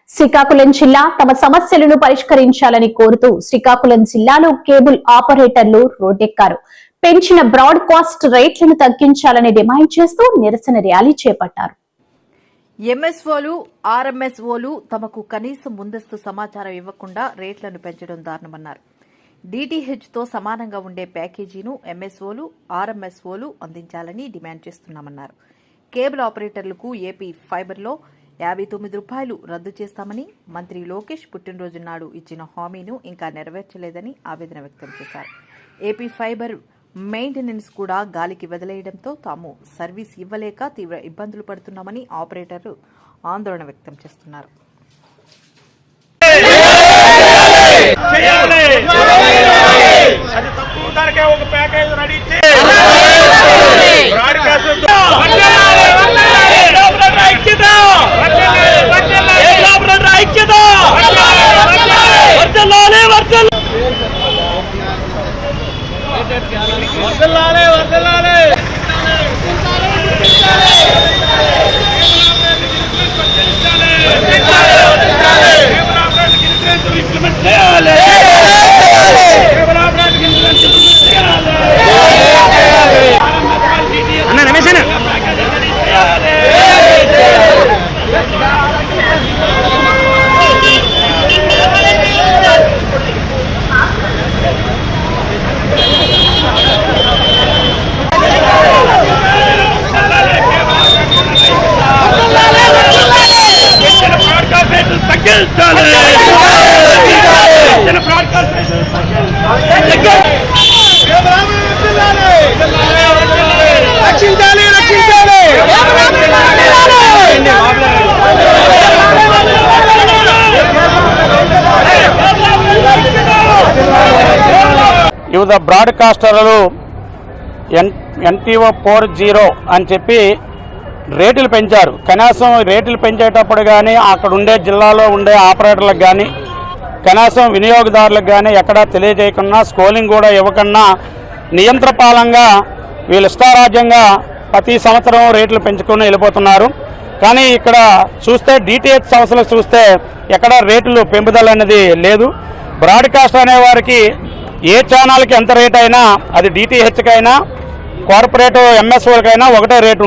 శ్రీకాకుళం జిల్లా తమ సమస్యలను పరిష్కరించాలని కోరుతూ శ్రీకాకుళం జిల్లాలో కేబుల్ ఆపరేటర్లు రోడ్డెక్కారు. పెంచిన బ్రాడ్కాస్ట్ రేట్లను తగ్గించాలని డిమాండ్ చేస్తూ నిరసన ర్యాలీ చేపట్టారు. ఎంఎస్ఓలు, ఆర్ఎంఎస్ఓలు తమకు కనీసం ముందస్తు సమాచారం ఇవ్వకుండా రేట్లను పెంచడం దారుణమన్నారు. డీటీహెచ్తో సమానంగా ఉండే ప్యాకేజీను ఎంఎస్ఓలు, ఆర్ఎంఎస్ఓలు అందించాలని డిమాండ్ చేస్తున్నామన్నారు. కేబుల్ ఆపరేటర్లకు ఏపీ ఫైబర్లో 59 రూపాయలు రద్దు చేస్తామని మంత్రి లోకేష్ పుట్టినరోజు నాడు ఇచ్చిన హామీను ఇంకా నెరవేర్చలేదని ఆవేదన వ్యక్తం చేశారు. ఏపీ ఫైబర్ మెయింటెనెన్స్ కూడా గాలికి వదిలేయడంతో తాము సర్వీస్ ఇవ్వలేక తీవ్ర ఇబ్బందులు పడుతున్నామని ఆపరేటర్లు ఆందోళన వ్యక్తం చేస్తున్నారు. వివిధ బ్రాడ్కాస్టర్లు NTO 40 అని చెప్పి రేట్లు పెంచారు. కనీసం రేట్లు పెంచేటప్పుడు కానీ అక్కడ ఉండే జిల్లాలో ఉండే ఆపరేటర్లకు కానీ కనీసం వినియోగదారులకు కానీ ఎక్కడా తెలియజేయకుండా స్కోలింగ్ కూడా ఇవ్వకుండా నియంత్రపాలంగా వీళ్ళు ఇష్టారాజ్యంగా ప్రతి సంవత్సరం రేట్లు పెంచుకొని వెళ్ళిపోతున్నారు. కానీ ఇక్కడ చూస్తే DTH సంస్థలు చూస్తే ఎక్కడ రేట్లు పెంపుదల అనేది లేదు. బ్రాడ్కాస్ట్ అనే వారికి ఏ ఛానల్కి ఎంత రేట్ అయినా అది DTHకైనా కార్పొరేట్ MSOలకైనా ఒకటే రేటు